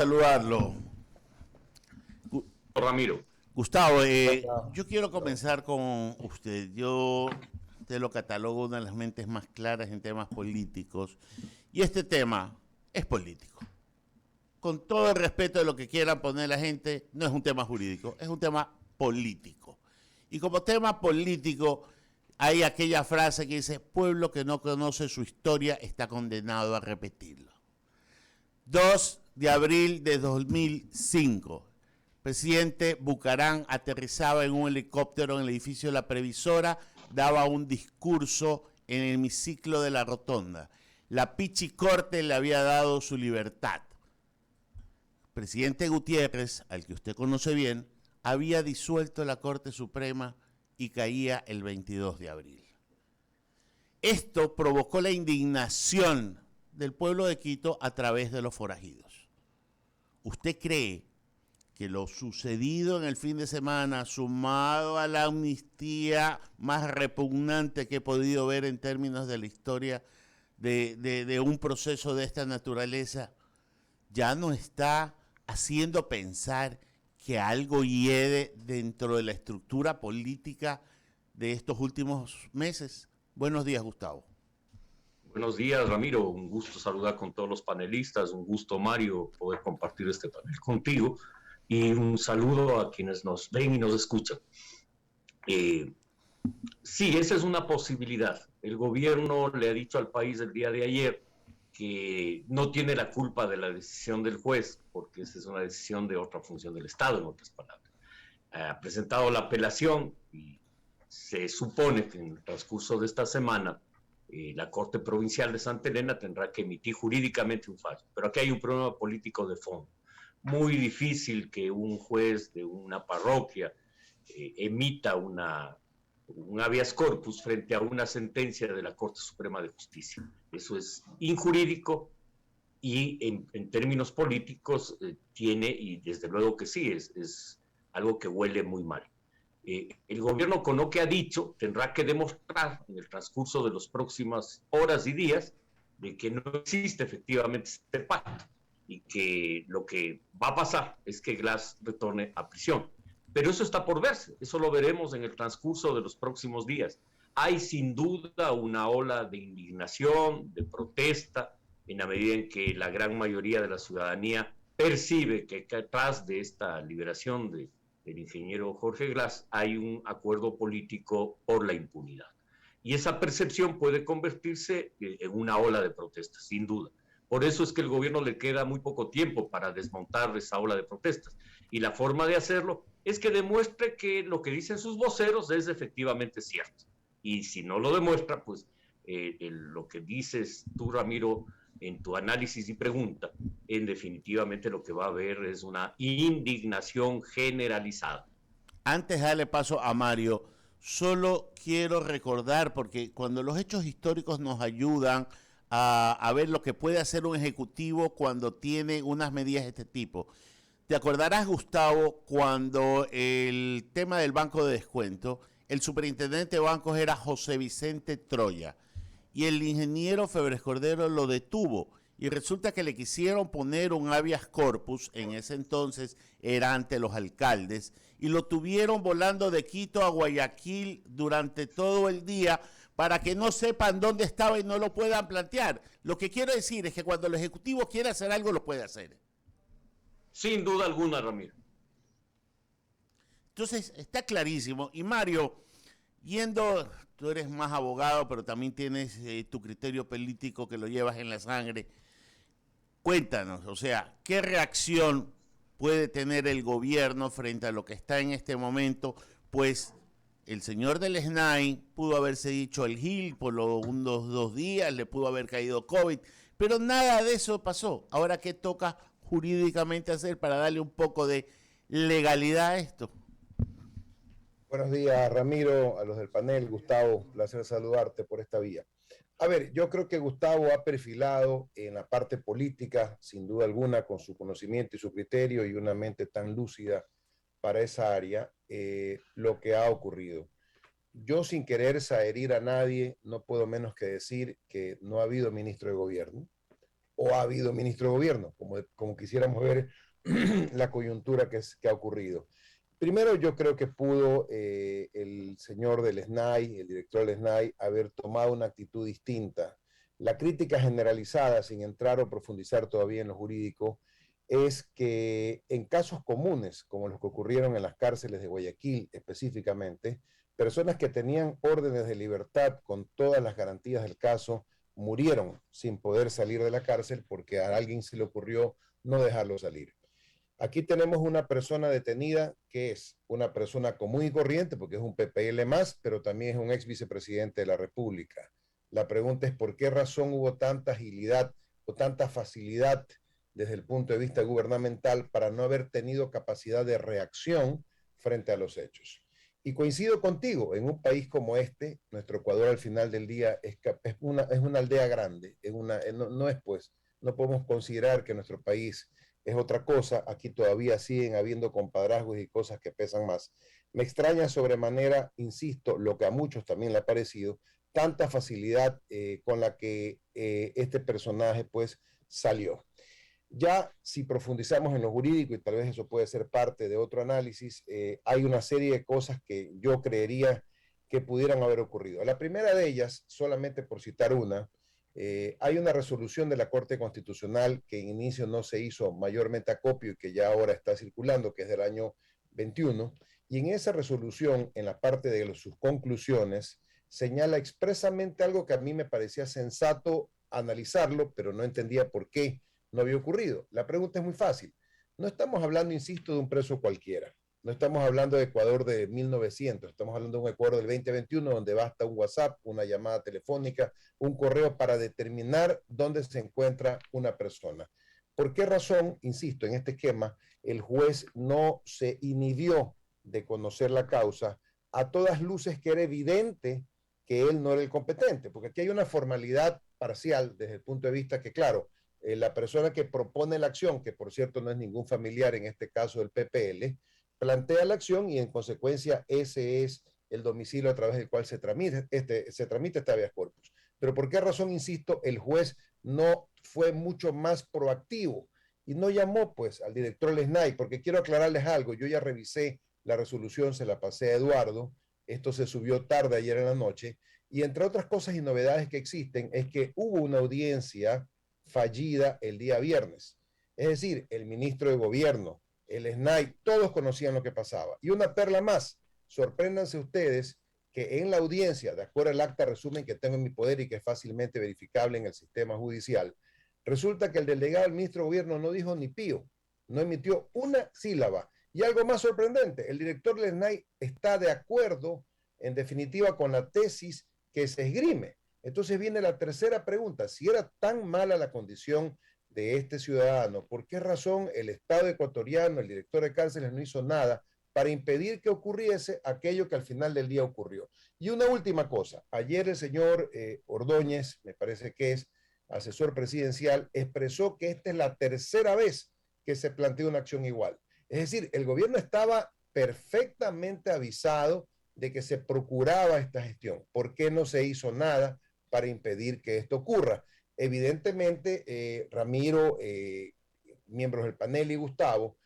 Saludarlo. Ramiro. Gustavo, yo quiero comenzar con usted. Yo te lo catalogo una de las mentes más claras en temas políticos. Y este tema es político. Con todo el respeto de lo que quieran poner la gente, no es un tema jurídico, es un tema político. Y como tema político, hay aquella frase que dice, pueblo que no conoce su historia está condenado a repetirlo. 2 de abril de 2005. Presidente Bucarán aterrizaba en un helicóptero en el edificio de la Previsora, daba un discurso en el hemiciclo de la Rotonda. La Pichi Corte le había dado su libertad. Presidente Gutiérrez, al que usted conoce bien, había disuelto la Corte Suprema y caía el 22 de abril. Esto provocó la indignación del pueblo de Quito a través de los forajidos. ¿Usted cree que lo sucedido en el fin de semana, sumado a la amnistía más repugnante que he podido ver en términos de la historia de un proceso de esta naturaleza, ya no está haciendo pensar que algo hiede dentro de la estructura política de estos últimos meses? Buenos días, Gustavo. Buenos días, Ramiro. Un gusto saludar con todos los panelistas. Un gusto, Mario, poder compartir este panel contigo. Y un saludo a quienes nos ven y nos escuchan. Eh, sí, esa es una posibilidad. El gobierno le ha dicho al país el día de ayer que no tiene la culpa de la decisión del juez, porque esa es una decisión de otra función del Estado, en otras palabras. Ha presentado la apelación y se supone que en el transcurso de esta semana la Corte Provincial de Santa Elena tendrá que emitir jurídicamente un fallo. Pero aquí hay un problema político de fondo. Muy difícil que un juez de una parroquia emita un habeas corpus frente a una sentencia de la Corte Suprema de Justicia. Eso es injurídico y en términos políticos tiene, y desde luego que sí, es algo que huele muy mal. El gobierno, con lo que ha dicho, tendrá que demostrar en el transcurso de las próximas horas y días de que no existe efectivamente este pacto y que lo que va a pasar es que Glass retorne a prisión. Pero eso está por verse, eso lo veremos en el transcurso de los próximos días. Hay sin duda una ola de indignación, de protesta, en la medida en que la gran mayoría de la ciudadanía percibe que detrás de esta liberación del ingeniero Jorge Glass hay un acuerdo político por la impunidad. Y esa percepción puede convertirse en una ola de protestas, sin duda. Por eso es que el gobierno le queda muy poco tiempo para desmontar esa ola de protestas. Y la forma de hacerlo es que demuestre que lo que dicen sus voceros es efectivamente cierto. Y si no lo demuestra, pues lo que dices tú, Ramiro, en tu análisis y pregunta, en definitivamente lo que va a haber es una indignación generalizada. Antes de darle paso a Mario, solo quiero recordar, porque cuando los hechos históricos nos ayudan a ver lo que puede hacer un ejecutivo cuando tiene unas medidas de este tipo. Te acordarás, Gustavo, cuando el tema del banco de descuento, el superintendente de bancos era José Vicente Troya y el ingeniero Febres Cordero lo detuvo y resulta que le quisieron poner un habeas corpus, en ese entonces era ante los alcaldes, y lo tuvieron volando de Quito a Guayaquil durante todo el día para que no sepan dónde estaba y no lo puedan plantear. Lo que quiero decir es que cuando el Ejecutivo quiere hacer algo, lo puede hacer. Sin duda alguna, Ramiro. Entonces, está clarísimo. Y Mario, yendo, tú eres más abogado, pero también tienes tu criterio político que lo llevas en la sangre. Cuéntanos, o sea, ¿qué reacción puede tener el gobierno frente a lo que está en este momento? Pues el señor del SNAI pudo haberse dicho el Gil por unos 2 días, le pudo haber caído COVID, pero nada de eso pasó. Ahora, ¿qué toca jurídicamente hacer para darle un poco de legalidad a esto? Buenos días, Ramiro, a los del panel. Gustavo, placer saludarte por esta vía. A ver, yo creo que Gustavo ha perfilado en la parte política, sin duda alguna, con su conocimiento y su criterio y una mente tan lúcida para esa área, lo que ha ocurrido. Yo, sin querer herir a nadie, no puedo menos que decir que no ha habido ministro de gobierno. o ha habido ministro de gobierno, como quisiéramos ver la coyuntura que ha ocurrido. Primero, yo creo que pudo el señor del SNAI, el director del SNAI, haber tomado una actitud distinta. La crítica generalizada, sin entrar o profundizar todavía en lo jurídico, es que en casos comunes, como los que ocurrieron en las cárceles de Guayaquil específicamente, personas que tenían órdenes de libertad con todas las garantías del caso murieron sin poder salir de la cárcel porque a alguien se le ocurrió no dejarlo salir. Aquí tenemos una persona detenida que es una persona común y corriente porque es un PPL más, pero también es un ex vicepresidente de la República. La pregunta es por qué razón hubo tanta agilidad o tanta facilidad desde el punto de vista gubernamental para no haber tenido capacidad de reacción frente a los hechos. Y coincido contigo, en un país como este, nuestro Ecuador al final del día es una aldea grande, no podemos considerar que nuestro país es otra cosa, aquí todavía siguen habiendo compadrazgos y cosas que pesan más. Me extraña sobremanera, insisto, lo que a muchos también le ha parecido, tanta facilidad con la que este personaje pues salió. Ya si profundizamos en lo jurídico, y tal vez eso puede ser parte de otro análisis, hay una serie de cosas que yo creería que pudieran haber ocurrido. La primera de ellas, solamente por citar una, hay una resolución de la Corte Constitucional que en inicio no se hizo mayormente acopio y que ya ahora está circulando, que es del año 21, y en esa resolución, en la parte de sus conclusiones, señala expresamente algo que a mí me parecía sensato analizarlo, pero no entendía por qué no había ocurrido. La pregunta es muy fácil. No estamos hablando, insisto, de un preso cualquiera. No estamos hablando de Ecuador de 1900, estamos hablando de un Ecuador del 2021 donde basta un WhatsApp, una llamada telefónica, un correo para determinar dónde se encuentra una persona. ¿Por qué razón, insisto, en este esquema, el juez no se inhibió de conocer la causa a todas luces que era evidente que él no era el competente? Porque aquí hay una formalidad parcial desde el punto de vista que, claro, la persona que propone la acción, que por cierto no es ningún familiar, en este caso del PPL, plantea la acción y en consecuencia ese es el domicilio a través del cual se tramita este habeas corpus. Pero ¿por qué razón, insisto, el juez no fue mucho más proactivo y no llamó pues al director Lesnay? Porque quiero aclararles algo, yo ya revisé la resolución, se la pasé a Eduardo, esto se subió tarde ayer en la noche, y entre otras cosas y novedades que existen es que hubo una audiencia fallida el día viernes. Es decir, el ministro de gobierno, el SNAI, todos conocían lo que pasaba. Y una perla más, sorpréndanse ustedes que en la audiencia, de acuerdo al acta resumen que tengo en mi poder y que es fácilmente verificable en el sistema judicial, resulta que el delegado del ministro de gobierno no dijo ni pío, no emitió una sílaba. Y algo más sorprendente, el director del SNAI está de acuerdo, en definitiva, con la tesis que se esgrime. Entonces viene la tercera pregunta. Si era tan mala la condición de este ciudadano, ¿por qué razón el Estado ecuatoriano, el director de cárceles, no hizo nada para impedir que ocurriese aquello que al final del día ocurrió? Y una última cosa. Ayer el señor Ordóñez, me parece que es asesor presidencial, expresó que esta es la tercera vez que se plantea una acción igual. Es decir, el gobierno estaba perfectamente avisado de que se procuraba esta gestión. ¿Por qué no se hizo nada para impedir que esto ocurra? Evidentemente, Ramiro, miembros del panel y Gustavo,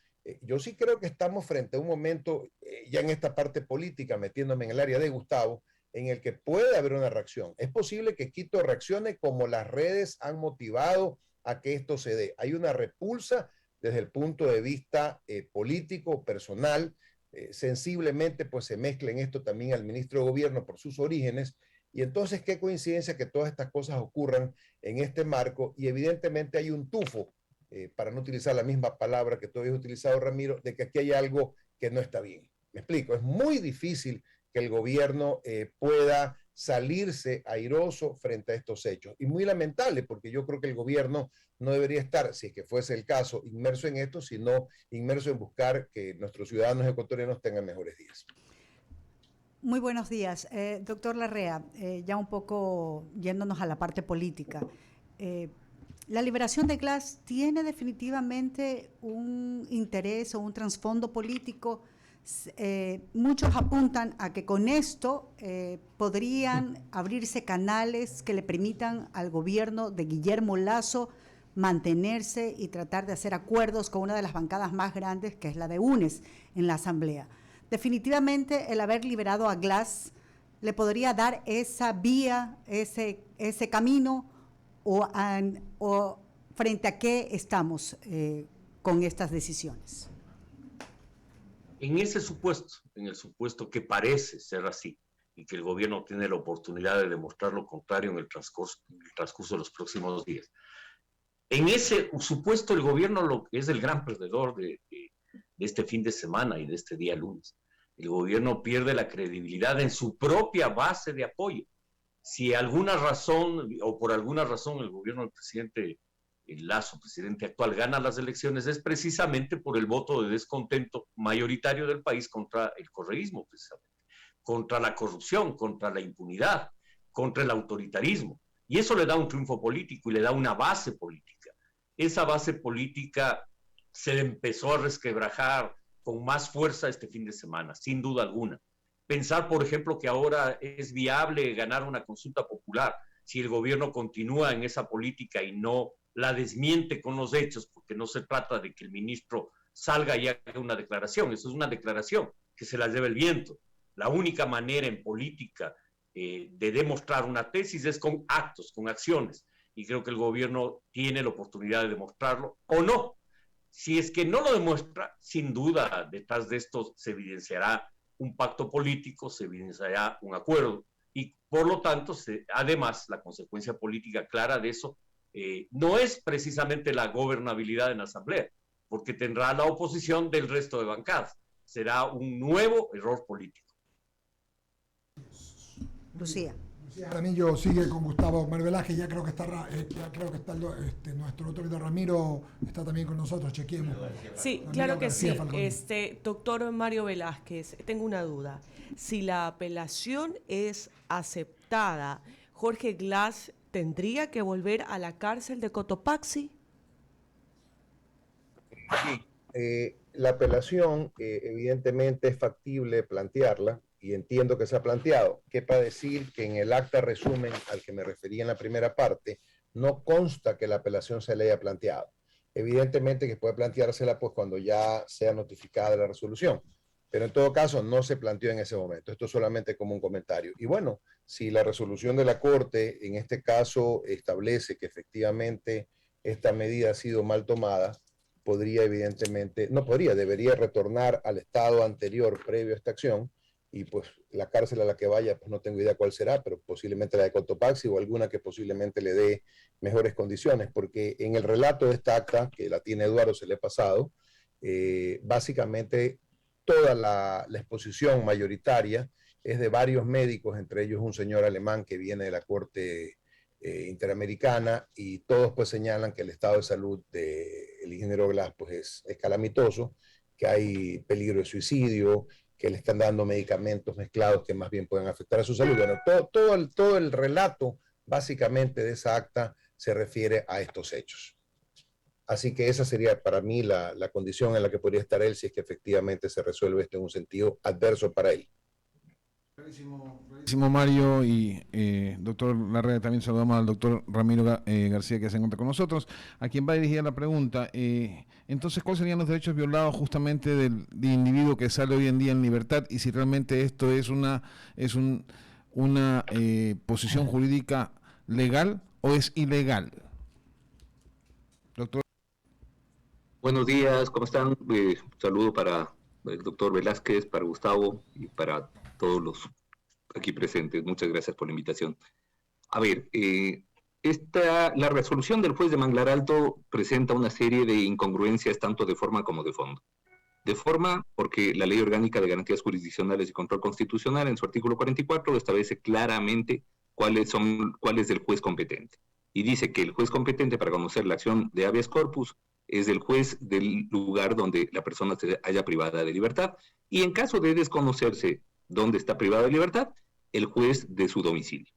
yo sí creo que estamos frente a un momento, ya en esta parte política, metiéndome en el área de Gustavo, en el que puede haber una reacción. Es posible que Quito reaccione como las redes han motivado a que esto se dé. Hay una repulsa desde el punto de vista político, personal, sensiblemente pues se mezcla en esto también al ministro de gobierno por sus orígenes, y entonces qué coincidencia que todas estas cosas ocurran en este marco, y evidentemente hay un tufo, para no utilizar la misma palabra que tú habías utilizado, Ramiro, de que aquí hay algo que no está bien. Me explico, es muy difícil que el gobierno pueda salirse airoso frente a estos hechos, y muy lamentable, porque yo creo que el gobierno no debería estar, si es que fuese el caso, inmerso en esto, sino inmerso en buscar que nuestros ciudadanos ecuatorianos tengan mejores días. Muy buenos días. Doctor Larrea, ya un poco yéndonos a la parte política. La liberación de Glass tiene definitivamente un interés o un trasfondo político. Muchos apuntan a que con esto podrían abrirse canales que le permitan al gobierno de Guillermo Lasso mantenerse y tratar de hacer acuerdos con una de las bancadas más grandes, que es la de UNES, en la Asamblea. Definitivamente el haber liberado a Glass le podría dar esa vía, ese camino, o frente a qué estamos con estas decisiones. En ese supuesto, en el supuesto que parece ser así, y que el gobierno tiene la oportunidad de demostrar lo contrario en el transcurso de los próximos días. En ese supuesto, el gobierno es el gran perdedor de este fin de semana y de este día lunes. El gobierno pierde la credibilidad en su propia base de apoyo. Si alguna razón, o por alguna razón, el gobierno del presidente Lasso, presidente actual, gana las elecciones, es precisamente por el voto de descontento mayoritario del país contra el correísmo, precisamente, contra la corrupción, contra la impunidad, contra el autoritarismo. Y eso le da un triunfo político y le da una base política. Esa base política se empezó a resquebrajar con más fuerza este fin de semana, sin duda alguna. Pensar, por ejemplo, que ahora es viable ganar una consulta popular si el gobierno continúa en esa política y no la desmiente con los hechos, porque no se trata de que el ministro salga y haga una declaración. Eso es una declaración que se la lleva el viento. La única manera en política de demostrar una tesis es con actos, con acciones, y creo que el gobierno tiene la oportunidad de demostrarlo o no. Si es que no lo demuestra, sin duda detrás de esto se evidenciará un pacto político, se evidenciará un acuerdo, y por lo tanto, además, la consecuencia política clara de eso no es precisamente la gobernabilidad en la Asamblea, porque tendrá la oposición del resto de bancadas. Será un nuevo error político. Lucía. Para mí yo sigue con Gustavo Mario Velázquez, ya creo que está nuestro otro Ramiro está también con nosotros, chequeemos. Sí, Ramiro claro que García sí. Falcón. Doctor Mario Velázquez, tengo una duda. Si la apelación es aceptada, ¿Jorge Glass tendría que volver a la cárcel de Cotopaxi? Sí, la apelación evidentemente es factible plantearla, y entiendo que se ha planteado. Quepa decir que en el acta resumen al que me refería en la primera parte, no consta que la apelación se le haya planteado. Evidentemente que puede planteársela pues cuando ya sea notificada la resolución, pero en todo caso no se planteó en ese momento. Esto es solamente como un comentario. Y bueno, si la resolución de la Corte en este caso establece que efectivamente esta medida ha sido mal tomada, debería retornar al estado anterior previo a esta acción, y pues la cárcel a la que vaya, pues no tengo idea cuál será, pero posiblemente la de Cotopaxi o alguna que posiblemente le dé mejores condiciones, porque en el relato de esta acta, que la tiene Eduardo, se le he pasado, básicamente toda la exposición mayoritaria es de varios médicos, entre ellos un señor alemán que viene de la Corte Interamericana, y todos pues señalan que el estado de salud del ingeniero Glass pues es calamitoso, que hay peligro de suicidio, que le están dando medicamentos mezclados que más bien pueden afectar a su salud. Bueno, todo el relato básicamente de esa acta se refiere a estos hechos. Así que esa sería para mí la condición en la que podría estar él si es que efectivamente se resuelve esto en un sentido adverso para él. Buenísimo, Mario, y doctor Larrea, también saludamos al doctor Ramiro García, que se encuentra con nosotros, a quien va a dirigir la pregunta. Entonces, ¿cuáles serían los derechos violados justamente del individuo que sale hoy en día en libertad, y si realmente esto es una posición jurídica legal o es ilegal? Doctor. Buenos días, ¿cómo están? Saludo para el doctor Velázquez, para Gustavo y para todos los aquí presentes. Muchas gracias por la invitación. A ver, la resolución del juez de Manglar Alto presenta una serie de incongruencias tanto de forma como de fondo. De forma, porque la Ley Orgánica de Garantías Jurisdiccionales y Control Constitucional, en su artículo 44, establece claramente cuál es el juez competente. Y dice que el juez competente para conocer la acción de habeas corpus es el juez del lugar donde la persona se haya privada de libertad, y en caso de desconocerse dónde está privada de libertad, el juez de su domicilio.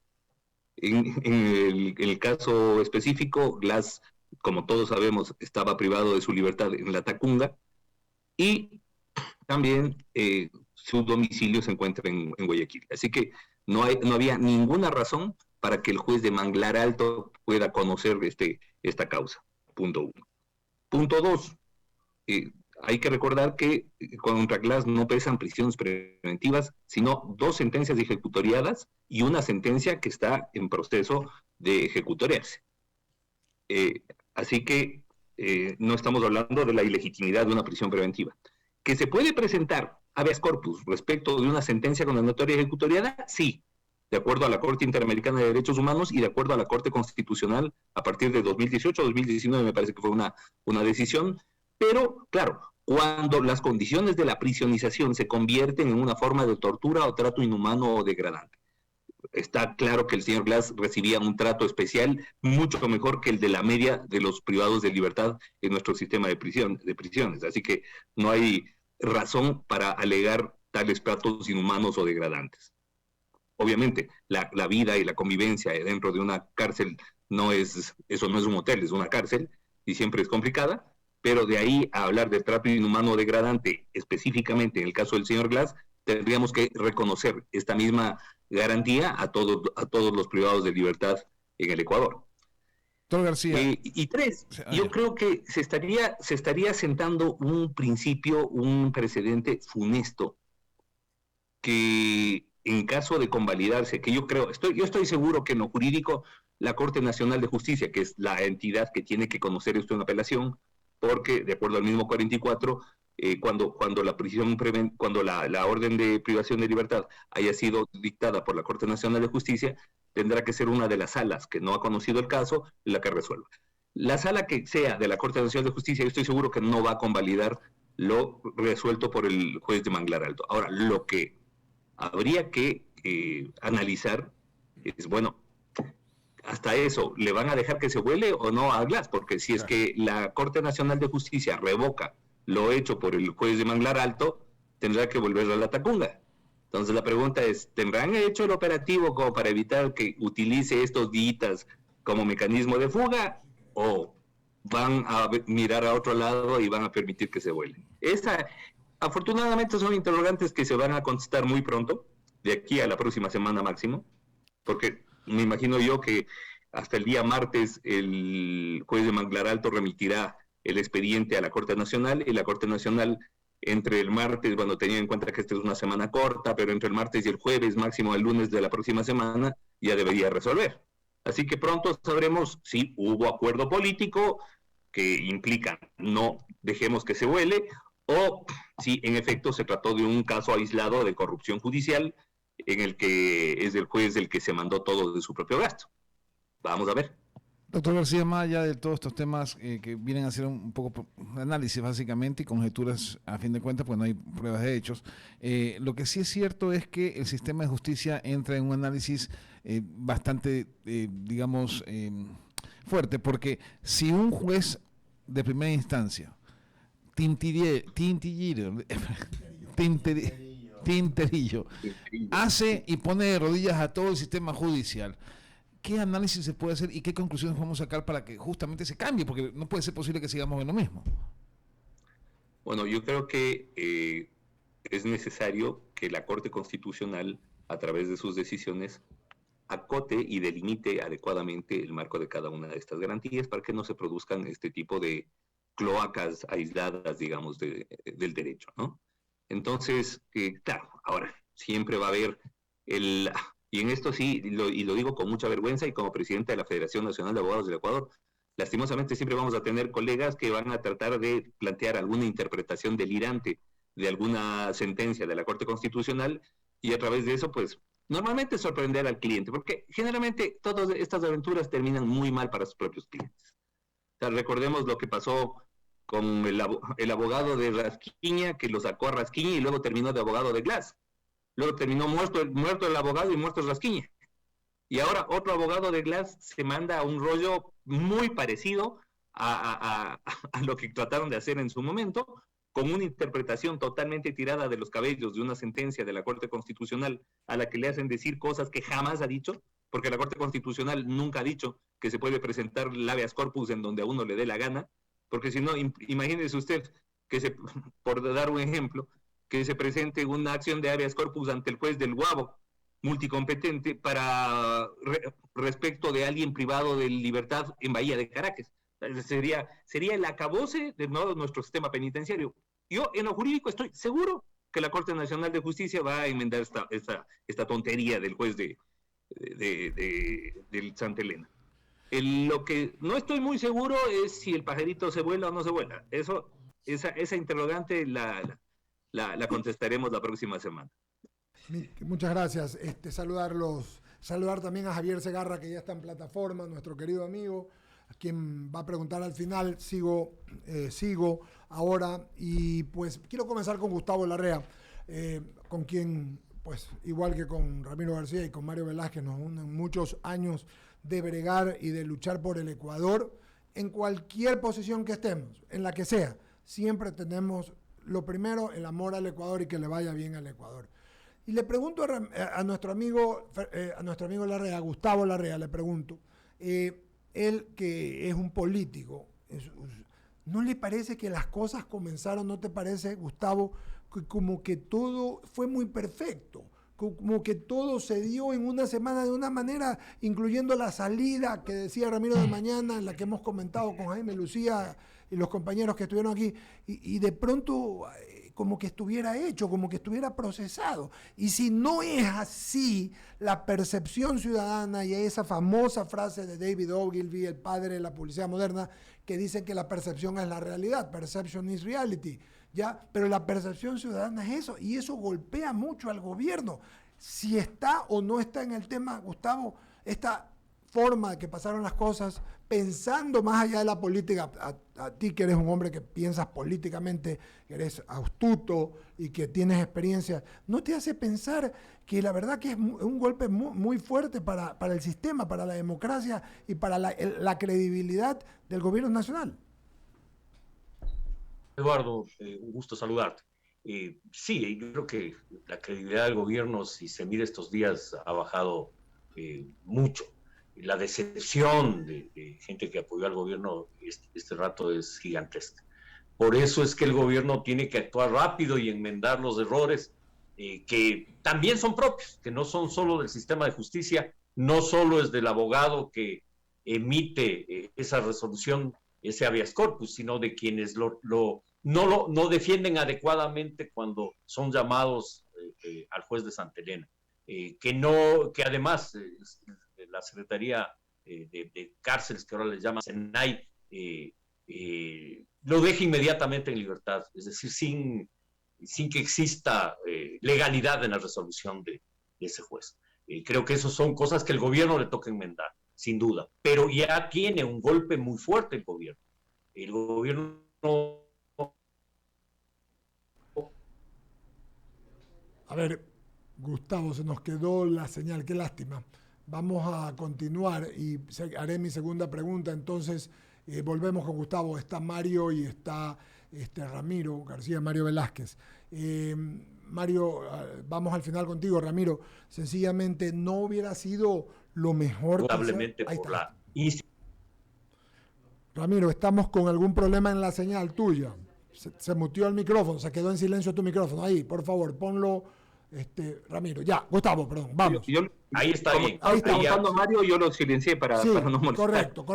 En el caso específico, Glass, como todos sabemos, estaba privado de su libertad en la Tacunga, y también su domicilio se encuentra en Guayaquil. Así que no había ninguna razón para que el juez de Manglar Alto pueda conocer esta causa. punto 1. Punto 2, hay que recordar que contra Glass no pesan prisiones preventivas, sino 2 sentencias ejecutoriadas y una sentencia que está en proceso de ejecutoriarse. Así que no estamos hablando de la ilegitimidad de una prisión preventiva. ¿Que se puede presentar habeas corpus respecto de una sentencia condenatoria ejecutoriada? Sí, de acuerdo a la Corte Interamericana de Derechos Humanos y de acuerdo a la Corte Constitucional a partir de 2018 o 2019, me parece que fue una decisión. Pero, claro, cuando las condiciones de la prisionización se convierten en una forma de tortura o trato inhumano o degradante. Está claro que el señor Glass recibía un trato especial mucho mejor que el de la media de los privados de libertad en nuestro sistema de prisiones. Así que no hay razón para alegar tales tratos inhumanos o degradantes. Obviamente, la vida y la convivencia dentro de una cárcel eso no es un hotel, es una cárcel y siempre es complicada. Pero de ahí a hablar de trato inhumano o degradante, específicamente en el caso del señor Glass, tendríamos que reconocer esta misma garantía a todos los privados de libertad en el Ecuador. Doctor García. Y 3, yo creo que se estaría sentando un principio, un precedente funesto, que en caso de convalidarse, que yo estoy seguro que en lo jurídico, la Corte Nacional de Justicia, que es la entidad que tiene que conocer esto en apelación, porque de acuerdo al mismo 44, cuando la orden de privación de libertad haya sido dictada por la Corte Nacional de Justicia, tendrá que ser una de las salas que no ha conocido el caso la que resuelva. La sala que sea de la Corte Nacional de Justicia, yo estoy seguro que no va a convalidar lo resuelto por el juez de Manglar Alto. Ahora, lo que habría que analizar es, bueno, hasta eso, ¿le van a dejar que se vuele o no a Glass? Porque si es que la Corte Nacional de Justicia revoca lo hecho por el juez de Manglar Alto, tendrá que volver a la tacunga. Entonces la pregunta es, ¿tendrán hecho el operativo como para evitar que utilice estos días como mecanismo de fuga? ¿O van a mirar a otro lado y van a permitir que se vuele? Afortunadamente son interrogantes que se van a contestar muy pronto, de aquí a la próxima semana máximo, porque me imagino yo que hasta el día martes el juez de Manglar Alto remitirá el expediente a la Corte Nacional, y la Corte Nacional entre el martes, bueno, teniendo en cuenta que esta es una semana corta, pero entre el martes y el jueves, máximo el lunes de la próxima semana, ya debería resolver. Así que pronto sabremos si hubo acuerdo político que implica no dejemos que se vuele, o si en efecto se trató de un caso aislado de corrupción judicial en el que es el juez el que se mandó todo de su propio gasto. Vamos a ver. Doctor García, más allá de todos estos temas que vienen a ser un poco análisis básicamente y conjeturas a fin de cuentas, pues no hay pruebas de hechos, lo que sí es cierto es que el sistema de justicia entra en un análisis bastante, digamos, fuerte, porque si un juez de primera instancia Tinterillo hace y pone de rodillas a todo el sistema judicial, ¿qué análisis se puede hacer y qué conclusiones vamos a sacar para que justamente se cambie? Porque no puede ser posible que sigamos en lo mismo. Bueno, yo creo que es necesario que la Corte Constitucional, a través de sus decisiones, acote y delimite adecuadamente el marco de cada una de estas garantías para que no se produzcan este tipo de cloacas aisladas, digamos, del derecho, ¿no? Entonces, claro, ahora, siempre va a haber y en esto sí, y lo digo con mucha vergüenza y como presidente de la Federación Nacional de Abogados del Ecuador, lastimosamente siempre vamos a tener colegas que van a tratar de plantear alguna interpretación delirante de alguna sentencia de la Corte Constitucional y a través de eso, pues, normalmente sorprender al cliente, porque generalmente todas estas aventuras terminan muy mal para sus propios clientes. O sea, recordemos lo que pasó con el abogado de Rasquiña, que lo sacó a Rasquiña y luego terminó de abogado de Glass. Luego terminó muerto el abogado y muerto Rasquiña. Y ahora otro abogado de Glass se manda a un rollo muy parecido a lo que trataron de hacer en su momento, con una interpretación totalmente tirada de los cabellos de una sentencia de la Corte Constitucional a la que le hacen decir cosas que jamás ha dicho, porque la Corte Constitucional nunca ha dicho que se puede presentar el habeas corpus en donde a uno le dé la gana, porque si no, imagínese usted por dar un ejemplo, que se presente una acción de habeas corpus ante el juez del Guabo, multicompetente, respecto de alguien privado de libertad en Bahía de Caracas. Sería el acabose de nuestro sistema penitenciario. Yo, en lo jurídico, estoy seguro que la Corte Nacional de Justicia va a enmendar esta tontería del juez del Santa Elena. Lo que no estoy muy seguro es si el pajarito se vuela o no se vuela. Esa interrogante la contestaremos la próxima semana. Muchas gracias. Saludar también a Javier Segarra, que ya está en plataforma, nuestro querido amigo, a quien va a preguntar al final. Sigo ahora, y pues quiero comenzar con Gustavo Larrea, con quien, pues igual que con Ramiro García y con Mario Velázquez, nos unen muchos años de bregar y de luchar por el Ecuador. En cualquier posición que estemos, en la que sea, siempre tenemos lo primero, el amor al Ecuador y que le vaya bien al Ecuador. Y le pregunto a nuestro amigo Larrea, a Gustavo Larrea, le pregunto, él que es un político, ¿no le parece que las cosas comenzaron, no te parece, Gustavo, como que todo fue muy perfecto? Como que todo se dio en una semana de una manera, incluyendo la salida que decía Ramiro de mañana, en la que hemos comentado con Jaime, Lucía y los compañeros que estuvieron aquí, y de pronto como que estuviera hecho, como que estuviera procesado. Y si no es así, la percepción ciudadana, y esa famosa frase de David Ogilvy, el padre de la publicidad moderna, que dice que la percepción es la realidad, perception is reality, ¿ya? Pero la percepción ciudadana es eso, y eso golpea mucho al gobierno. Si está o no está en el tema, Gustavo, esta forma de que pasaron las cosas, pensando más allá de la política, a ti que eres un hombre que piensas políticamente, que eres astuto y que tienes experiencia, ¿no te hace pensar que la verdad que es un golpe muy fuerte para el sistema, para la democracia y para la credibilidad del gobierno nacional? Eduardo, un gusto saludarte. Sí, yo creo que la credibilidad del gobierno, si se mira estos días, ha bajado mucho. La decepción de gente que apoyó al gobierno este rato es gigantesca. Por eso es que el gobierno tiene que actuar rápido y enmendar los errores que también son propios, que no son solo del sistema de justicia, no solo es del abogado que emite esa resolución, ese habeas corpus, sino de quienes no defienden adecuadamente cuando son llamados al juez de Santa Elena. Que además la Secretaría de Cárceles, que ahora les llama SENAI, lo deja inmediatamente en libertad, es decir, sin que exista legalidad en la resolución de ese juez. Creo que esas son cosas que el gobierno le toca enmendar, sin duda, pero ya tiene un golpe muy fuerte el gobierno. El gobierno... A ver, Gustavo, se nos quedó la señal, qué lástima. Vamos a continuar y haré mi segunda pregunta. Entonces, volvemos con Gustavo. Está Mario y está Ramiro García, Mario Velázquez. Mario, vamos al final contigo, Ramiro. Sencillamente, ¿no hubiera sido lo mejor? Probablemente por la... Ramiro, estamos con algún problema en la señal tuya. Se muteó el micrófono, se quedó en silencio tu micrófono. Ahí, por favor, ponlo... Ramiro, ya, Gustavo, perdón, vamos. Ahí está bien. Ahí está preguntando Mario, yo lo silencié para no molestar. Correcto.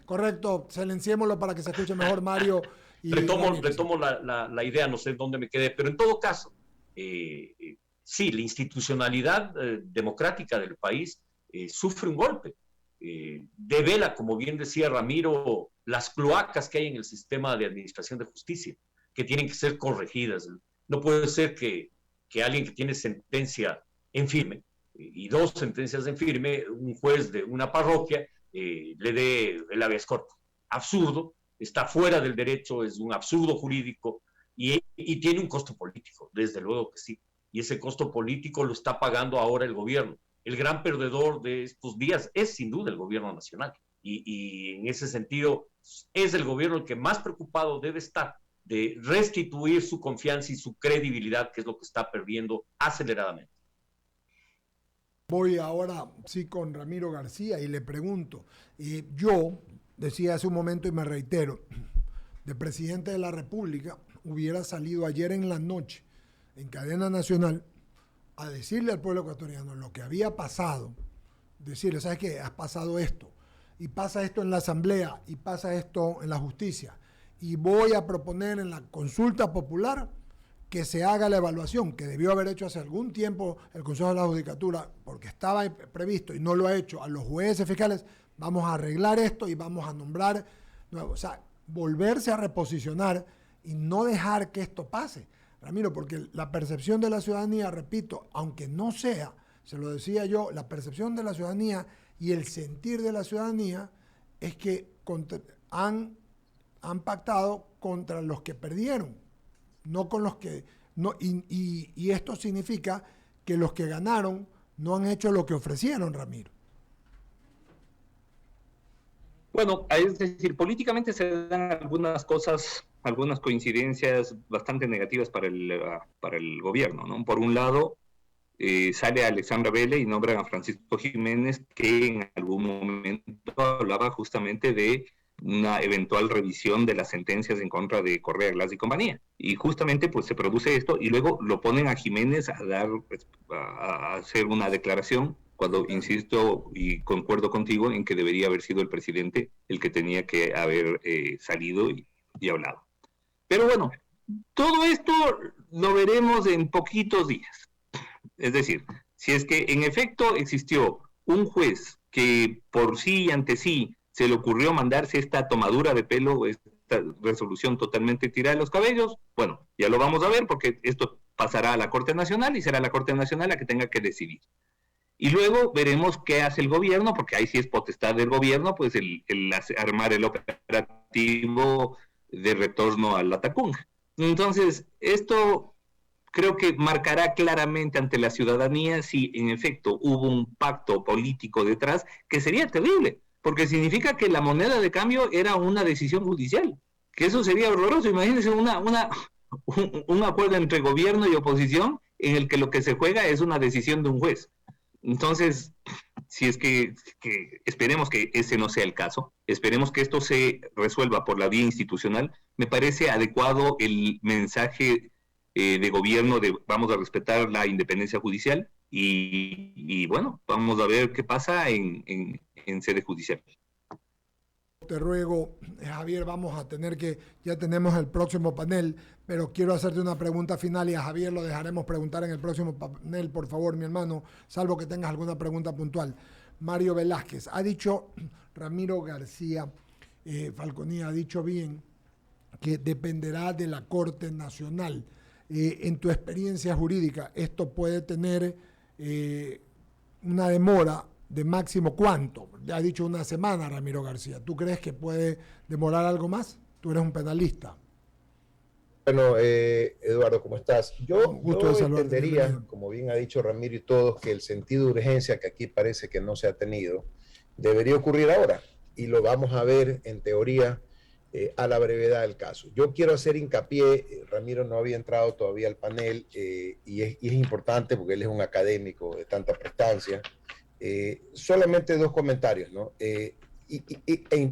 Correcto, silenciémoslo para que se escuche mejor Mario. Y retomo la idea, no sé dónde me quedé, pero en todo caso, sí, la institucionalidad democrática del país sufre un golpe. Devela, como bien decía Ramiro, las cloacas que hay en el sistema de administración de justicia, que tienen que ser corregidas. No puede ser que alguien que tiene sentencia en firme y 2 sentencias en firme, un juez de una parroquia le dé el habeas corpus. Absurdo, está fuera del derecho, es un absurdo jurídico y tiene un costo político, desde luego que sí. Y ese costo político lo está pagando ahora el gobierno. El gran perdedor de estos días es sin duda el gobierno nacional. Y en ese sentido es el gobierno el que más preocupado debe estar de restituir su confianza y su credibilidad, que es lo que está perdiendo aceleradamente. Voy ahora sí con Ramiro García y le pregunto, yo decía hace un momento y me reitero, de presidente de la República hubiera salido ayer en la noche en cadena nacional a decirle al pueblo ecuatoriano lo que había pasado, decirle, ¿sabes qué? Has pasado esto. y pasa esto en la Asamblea, y pasa esto en la justicia, y voy a proponer en la consulta popular que se haga la evaluación, que debió haber hecho hace algún tiempo el Consejo de la Judicatura, porque estaba previsto y no lo ha hecho, a los jueces fiscales, vamos a arreglar esto y vamos a nombrar nuevos. O sea, volverse a reposicionar y no dejar que esto pase, Ramiro, porque la percepción de la ciudadanía, repito, aunque no sea, se lo decía yo, la percepción de la ciudadanía y el sentir de la ciudadanía es que han pactado contra los que perdieron, no con los que... No, y esto significa que los que ganaron no han hecho lo que ofrecieron, Ramiro. Bueno, es decir, políticamente se dan algunas cosas, algunas coincidencias bastante negativas para el gobierno, ¿no? Por un lado, sale Alexandra Vélez y nombran a Francisco Jiménez, que en algún momento hablaba justamente de una eventual revisión de las sentencias en contra de Correa, Glass y compañía. Y justamente pues se produce esto y luego lo ponen a Jiménez a hacer una declaración cuando insisto y concuerdo contigo en que debería haber sido el presidente el que tenía que haber salido y hablado. Pero bueno, todo esto lo veremos en poquitos días. Es decir, si es que en efecto existió un juez que por sí y ante sí se le ocurrió mandarse esta tomadura de pelo, esta resolución totalmente tirada de los cabellos, bueno, ya lo vamos a ver porque esto pasará a la Corte Nacional y será la Corte Nacional la que tenga que decidir. Y luego veremos qué hace el gobierno, porque ahí sí es potestad del gobierno, pues el armar el operativo de retorno a la Tacunga. Entonces, esto creo que marcará claramente ante la ciudadanía si en efecto hubo un pacto político detrás, que sería terrible, porque significa que la moneda de cambio era una decisión judicial, que eso sería horroroso. Imagínense un acuerdo entre gobierno y oposición en el que lo que se juega es una decisión de un juez. Entonces, si es que esperemos que ese no sea el caso, esperemos que esto se resuelva por la vía institucional, me parece adecuado el mensaje de gobierno de vamos a respetar la independencia judicial y bueno, vamos a ver qué pasa en sede judicial. Te ruego, Javier, vamos a tener que, ya tenemos el próximo panel, pero quiero hacerte una pregunta final y a Javier lo dejaremos preguntar en el próximo panel, por favor, mi hermano, salvo que tengas alguna pregunta puntual. Mario Velázquez, ha dicho Ramiro García Falconía, ha dicho bien que dependerá de la Corte Nacional. En tu experiencia jurídica, ¿esto puede tener una demora de máximo cuánto? Ya ha dicho una semana, Ramiro García. ¿Tú crees que puede demorar algo más? Tú eres un penalista. Bueno, Eduardo, ¿cómo estás? Yo entendería, como bien ha dicho Ramiro y todos, que el sentido de urgencia que aquí parece que no se ha tenido, debería ocurrir ahora. Y lo vamos a ver, en teoría, a la brevedad del caso. Yo quiero hacer hincapié, Ramiro no había entrado todavía al panel, y es importante porque él es un académico de tanta prestancia. Solamente dos comentarios, ¿no? E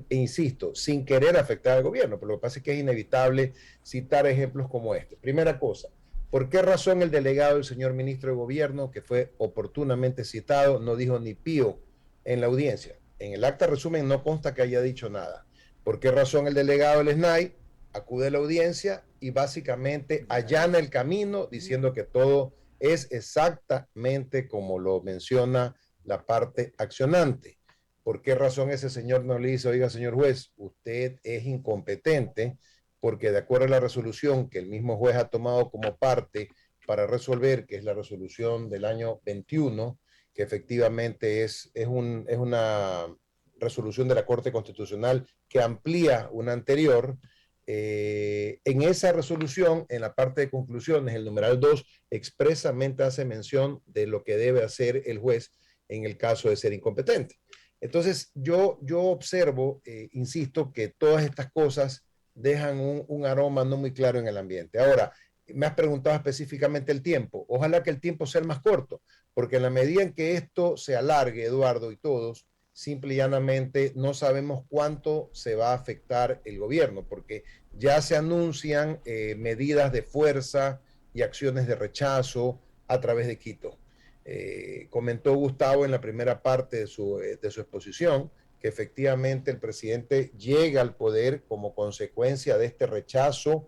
insisto, sin querer afectar al gobierno, pero lo que pasa es que es inevitable citar ejemplos como este. Primera cosa, ¿por qué razón el delegado del señor ministro de Gobierno, que fue oportunamente citado, no dijo ni pío en la audiencia? En el acta resumen no consta que haya dicho nada. ¿Por qué razón el delegado del SNAI acude a la audiencia y básicamente allana el camino diciendo que todo es exactamente como lo menciona la parte accionante? ¿Por qué razón ese señor no le dice, oiga, señor juez, usted es incompetente porque de acuerdo a la resolución que el mismo juez ha tomado como parte para resolver, que es la resolución del año 21, que efectivamente es una resolución de la Corte Constitucional que amplía una anterior, en esa resolución, en la parte de conclusiones, el numeral 2 expresamente hace mención de lo que debe hacer el juez en el caso de ser incompetente. Entonces, yo observo, insisto, que todas estas cosas dejan un aroma no muy claro en el ambiente. Ahora, me has preguntado específicamente el tiempo. Ojalá que el tiempo sea el más corto, porque en la medida en que esto se alargue, Eduardo y todos, simple y llanamente no sabemos cuánto se va a afectar el gobierno, porque ya se anuncian medidas de fuerza y acciones de rechazo a través de Quito. Comentó Gustavo en la primera parte de su exposición que efectivamente el presidente llega al poder como consecuencia de este rechazo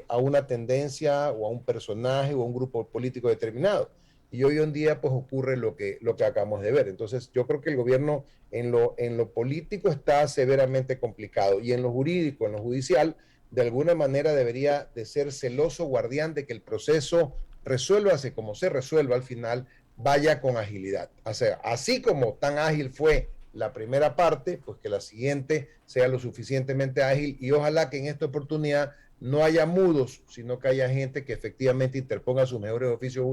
a una tendencia o a un personaje o a un grupo político determinado. Y hoy en día pues ocurre lo que acabamos de ver. Entonces yo creo que el gobierno en lo político está severamente complicado, y en lo jurídico, en lo judicial, de alguna manera debería de ser celoso guardián de que el proceso resuélvase como se resuelva al final, vaya con agilidad. O sea, así como tan ágil fue la primera parte, pues que la siguiente sea lo suficientemente ágil, y ojalá que en esta oportunidad no haya mudos, sino que haya gente que efectivamente interponga sus mejores oficios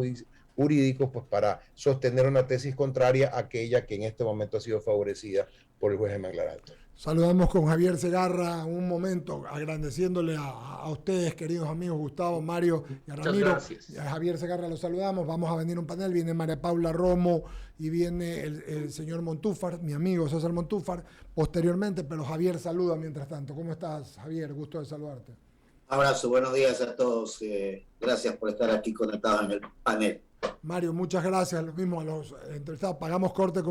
jurídicos pues para sostener una tesis contraria a aquella que en este momento ha sido favorecida por el juez de Manglar Alto. Saludamos con Javier Segarra un momento, agradeciéndole a ustedes, queridos amigos Gustavo, Mario y a Ramiro. A Javier Segarra lo saludamos. Vamos a venir a un panel, viene María Paula Romo y viene el señor Montúfar, mi amigo César Montúfar, posteriormente, pero Javier saluda mientras tanto. ¿Cómo estás, Javier? Gusto de saludarte. Abrazo, buenos días a todos. Gracias por estar aquí conectados en el panel. Mario, muchas gracias. Lo mismo a los entrevistados. Pagamos corte